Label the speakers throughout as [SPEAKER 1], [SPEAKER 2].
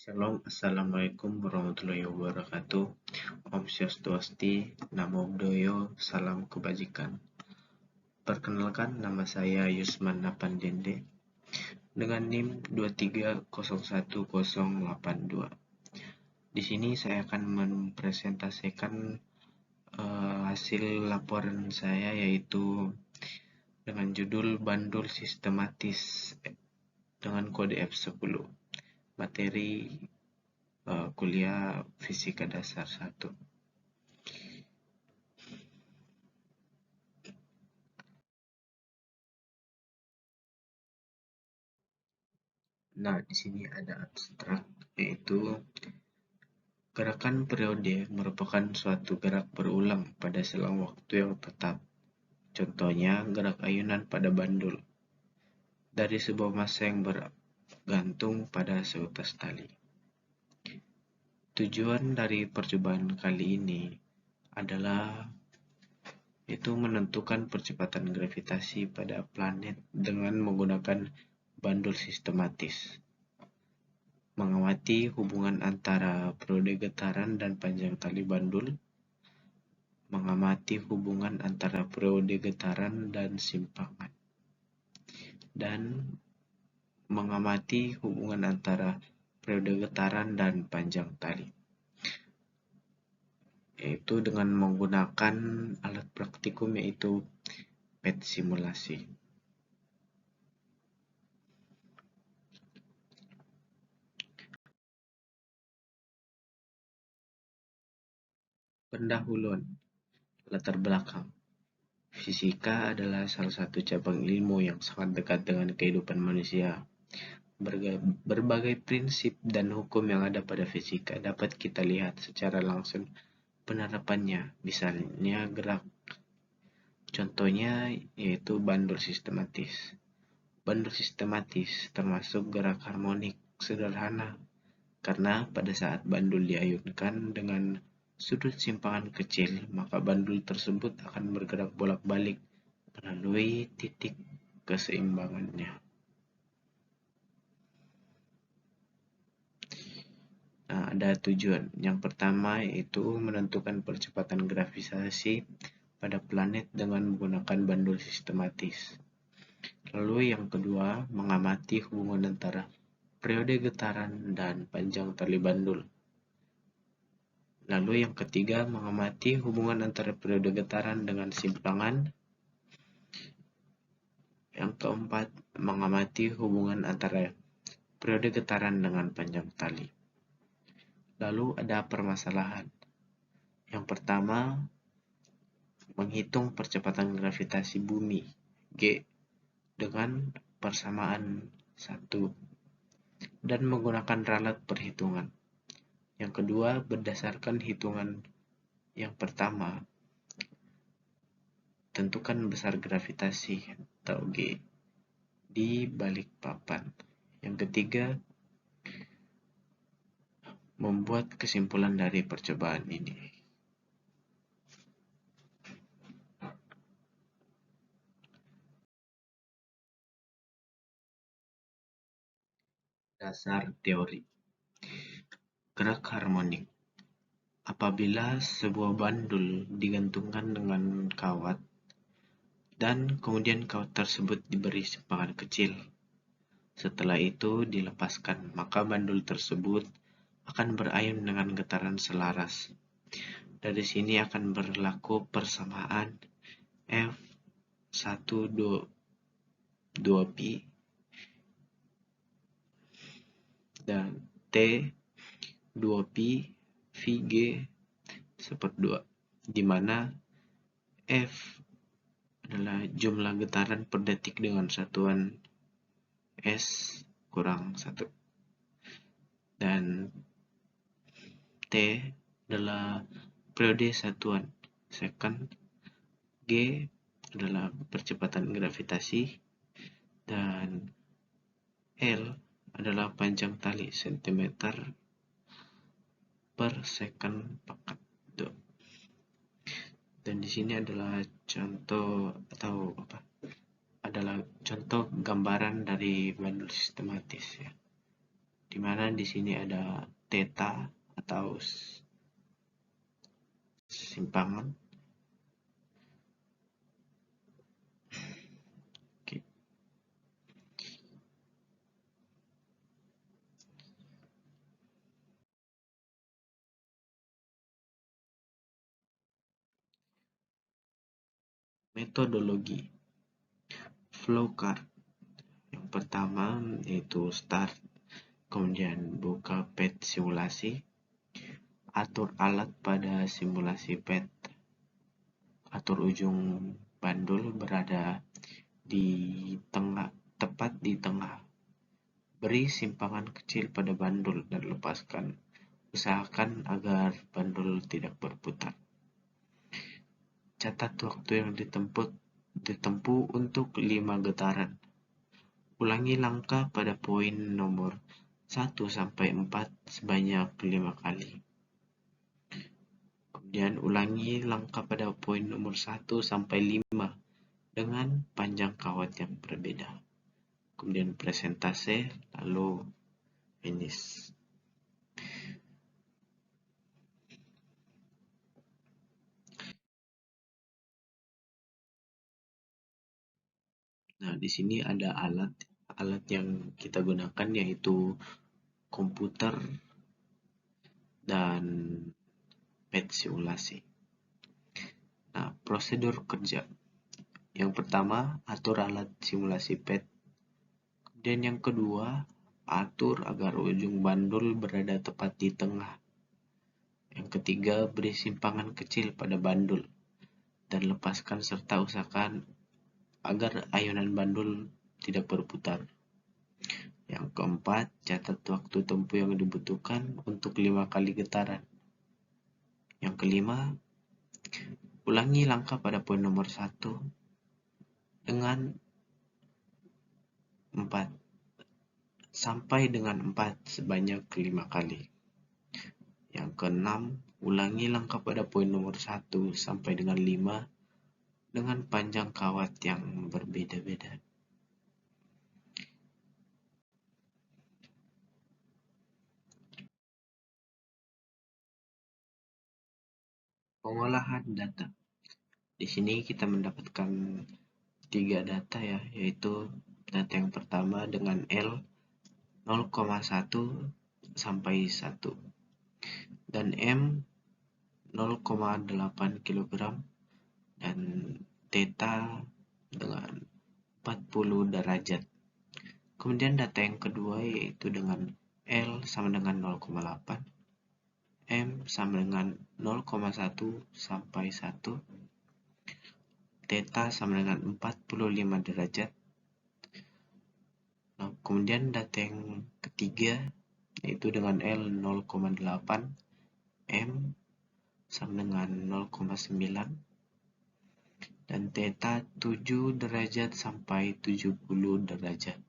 [SPEAKER 1] Shalom, Assalamualaikum warahmatullahi wabarakatuh. Om Swastiastu, Namo Buddhaya, salam kebajikan. Perkenalkan, nama saya Yusman Napandende dengan NIM 2301082. Di sini saya akan mempresentasikan hasil laporan saya, yaitu dengan judul Bandul Sistematis dengan kode F10. Materi kuliah Fisika Dasar 1. Nah, di sini ada abstrak, yaitu gerakan periode merupakan suatu gerak berulang pada selang waktu yang tetap. Contohnya, gerak ayunan pada bandul dari sebuah massa yang bergantung pada seutas tali. Tujuan dari percobaan kali ini adalah itu menentukan percepatan gravitasi pada planet dengan menggunakan bandul sistematis, mengamati hubungan antara periode getaran dan panjang tali bandul, mengamati hubungan antara periode getaran dan simpangan, dan mengamati hubungan antara periode getaran dan panjang tali, yaitu dengan menggunakan alat praktikum, yaitu PET simulasi. Pendahuluan. Latar belakang. Fisika adalah salah satu cabang ilmu yang sangat dekat dengan kehidupan manusia. Berbagai prinsip dan hukum yang ada pada fisika dapat kita lihat secara langsung penerapannya, misalnya gerak. Contohnya yaitu bandul sistematis. Bandul sistematis termasuk gerak harmonik sederhana, karena pada saat bandul diayunkan dengan sudut simpangan kecil, maka bandul tersebut akan bergerak bolak-balik melalui titik keseimbangannya. Nah, ada tujuan. Yang pertama yaitu menentukan percepatan gravitasi pada planet dengan menggunakan bandul sistematis. Lalu yang kedua, mengamati hubungan antara periode getaran dan panjang tali bandul. Lalu yang ketiga, mengamati hubungan antara periode getaran dengan simpangan. Yang keempat, mengamati hubungan antara periode getaran dengan panjang tali. Lalu ada permasalahan. Yang pertama, menghitung percepatan gravitasi bumi G dengan persamaan 1 dan menggunakan ralat perhitungan. Yang kedua, berdasarkan hitungan yang pertama, tentukan besar gravitasi atau G di balik papan. Yang ketiga, membuat kesimpulan dari percobaan ini. Dasar teori. Gerak harmonik. Apabila sebuah bandul digantungkan dengan kawat dan kemudian kawat tersebut diberi simpangan kecil, setelah itu dilepaskan, maka bandul tersebut akan berayun dengan getaran selaras. Dari sini akan berlaku persamaan F1 2pi dan T 2pi Vg /2, di mana F adalah jumlah getaran per detik dengan satuan S kurang 1, dan T adalah periode satuan second, G adalah percepatan gravitasi, dan L adalah panjang tali cm per second pekat. Dan di sini adalah contoh gambaran dari bandul sistematis ya. dimana di sini ada theta atau simpangan. Oke. Metodologi flowchart. Yang pertama yaitu start, kemudian buka pet simulasi, atur alat pada simulasi pet, atur ujung bandul berada di tengah, tepat di tengah. Beri simpangan kecil pada bandul dan lepaskan. Usahakan agar bandul tidak berputar. Catat waktu yang ditempuh untuk 5 getaran. Ulangi langkah pada poin nomor 1 sampai 4 sebanyak 5 kali. Kemudian ulangi langkah pada poin nomor 1 sampai 5 dengan panjang kawat yang berbeda. Kemudian presentase, lalu finish. Nah, di sini ada alat yang kita gunakan yaitu komputer dan pet simulasi. Nah, prosedur kerja. Yang pertama, atur alat simulasi pet. Dan yang kedua, atur agar ujung bandul berada tepat di tengah. Yang ketiga, beri simpangan kecil pada bandul dan lepaskan serta usahakan agar ayunan bandul tidak berputar. Yang keempat, catat waktu tempuh yang dibutuhkan untuk 5 kali getaran. Yang kelima, ulangi langkah pada poin nomor 1 dengan 4 sampai dengan 4 sebanyak 5 kali. Yang keenam, ulangi langkah pada poin nomor 1 sampai dengan 5 dengan panjang kawat yang berbeda-beda. Pengolahan data. Di sini kita mendapatkan 3 data ya, yaitu data yang pertama dengan L 0,1 sampai 1 dan M 0,8 kg dan theta dengan 40 derajat. Kemudian data yang kedua yaitu dengan L sama dengan 0,8, M sama dengan 0,1 sampai 1, theta sama dengan 45 derajat. Nah, kemudian data yang ketiga yaitu dengan L 0,8, M sama dengan 0,9 dan theta 7 derajat sampai 70 derajat.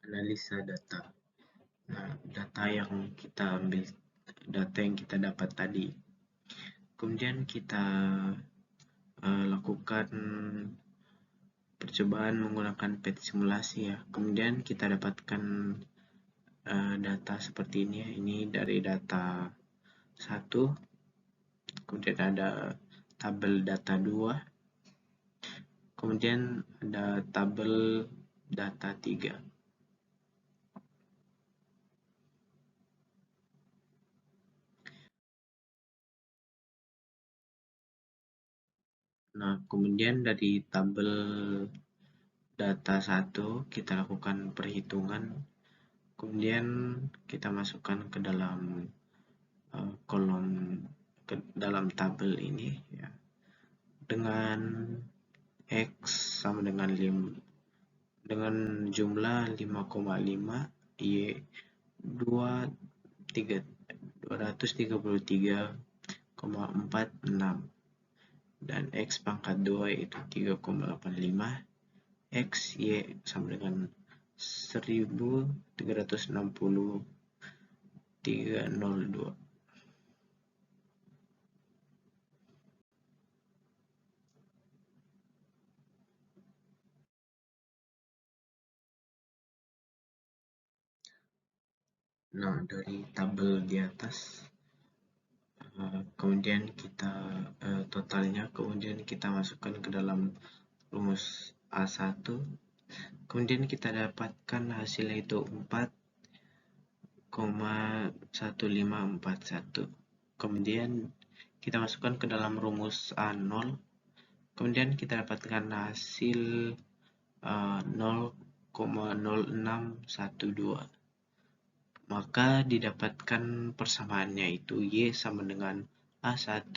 [SPEAKER 1] Analisa data. Nah, data yang kita dapat tadi. Kemudian kita lakukan percobaan menggunakan pet simulasi ya. Kemudian kita dapatkan data seperti ini ya. Ini dari data 1. Kemudian ada tabel data 2. Kemudian ada tabel data 3. Nah, kemudian dari tabel data 1 kita lakukan perhitungan, kemudian kita masukkan ke dalam kolom ke dalam tabel ini ya, dengan X sama dengan jumlah 5,5, Y 233,46 dan X pangkat 2 yaitu 3,85, X Y sama dengan 1360,302. Nah, dari tabel di atas, kemudian kita totalnya, kemudian kita masukkan ke dalam rumus A1, kemudian kita dapatkan hasilnya itu 4,1541. Kemudian kita masukkan ke dalam rumus A0, kemudian kita dapatkan hasil 0,0612. Maka didapatkan persamaannya itu Y sama dengan A1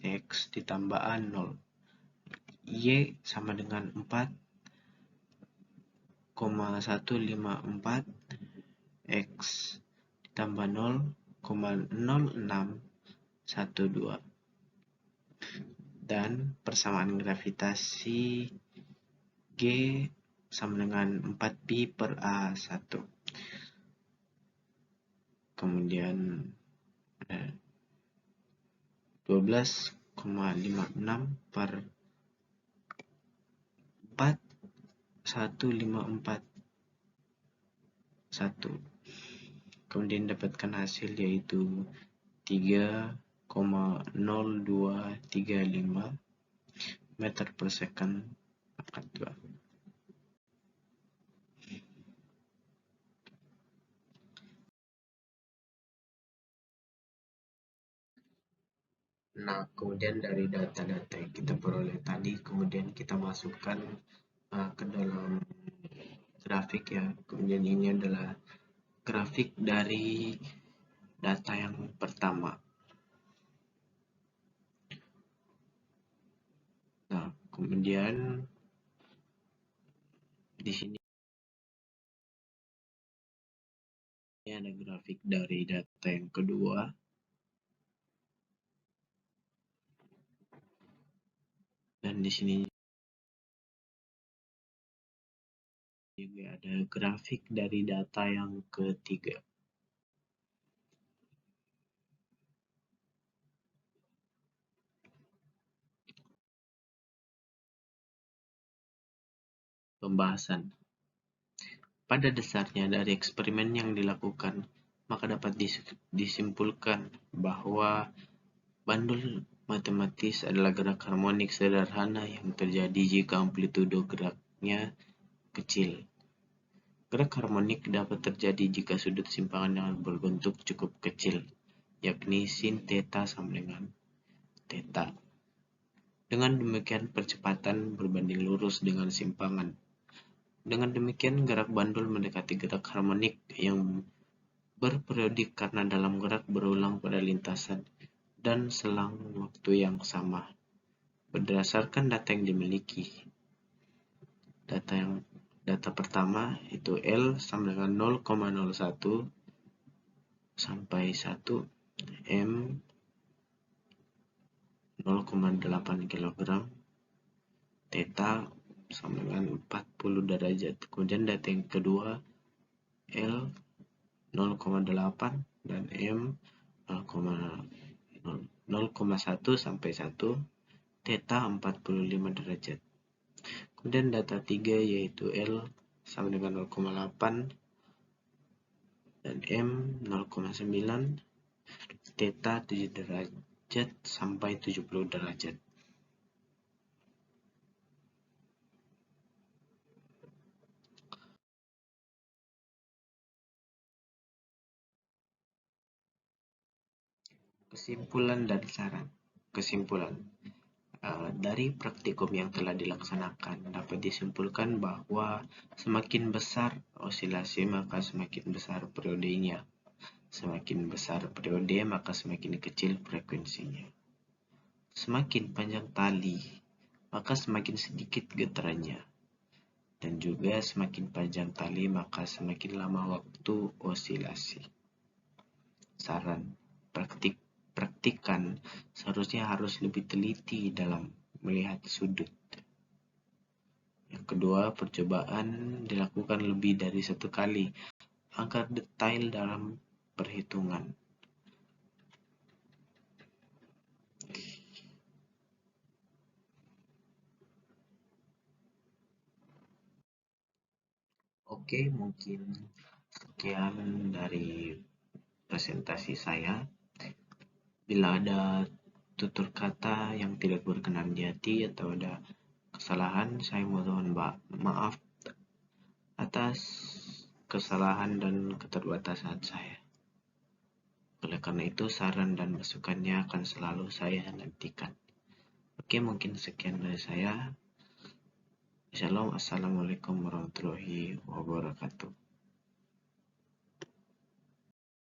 [SPEAKER 1] X ditambah A0. Y sama dengan 4,154 X ditambah 0,0612. Dan persamaan gravitasi G sama dengan 4pi per A1. Kemudian 12,56 per 4,1541. Kemudian dapatkan hasil yaitu 3,0235 meter per second pangkat 2. Nah, kemudian dari data-data yang kita peroleh tadi, kemudian kita masukkan ke dalam grafik ya. Kemudian ini adalah grafik dari data yang pertama. Nah, kemudian di sini ada grafik dari data yang kedua. Dan di sini juga ada grafik dari data yang ketiga. Pembahasan. Pada dasarnya dari eksperimen yang dilakukan, maka dapat disimpulkan bahwa bandul matematis adalah gerak harmonik sederhana yang terjadi jika amplitudo geraknya kecil. Gerak harmonik dapat terjadi jika sudut simpangan yang berbentuk cukup kecil, yakni sin theta sama dengan theta. Dengan demikian percepatan berbanding lurus dengan simpangan. Dengan demikian gerak bandul mendekati gerak harmonik yang berperiodik karena dalam gerak berulang pada lintasan dan selang waktu yang sama. Berdasarkan data yang dimiliki, data pertama itu L sama dengan 0,01 sampai 1, M 0,8 kg, theta sama dengan 40 derajat. Kemudian data yang kedua L 0,8 dan M 0,1 sampai 1, theta 45 derajat. Kemudian data 3 yaitu L sama dengan 0,8 dan M 0,9, theta 7 derajat sampai 70 derajat. Kesimpulan dan saran. Kesimpulan. Dari praktikum yang telah dilaksanakan dapat disimpulkan bahwa semakin besar osilasi maka semakin besar periodenya. Semakin besar periode maka semakin kecil frekuensinya. Semakin panjang tali maka semakin sedikit getarannya. Dan juga semakin panjang tali maka semakin lama waktu osilasi. Saran, praktikan seharusnya harus lebih teliti dalam melihat sudut. Yang kedua, percobaan dilakukan lebih dari satu kali agar detail dalam perhitungan. Oke, mungkin sekian dari presentasi saya. Bila ada tutur kata yang tidak berkenan di hati atau ada kesalahan, saya mohon maaf atas kesalahan dan keterbatasan saya. Oleh karena itu, saran dan masukannya akan selalu saya nantikan. Oke, mungkin sekian dari saya. Shalom, assalamualaikum warahmatullahi wabarakatuh.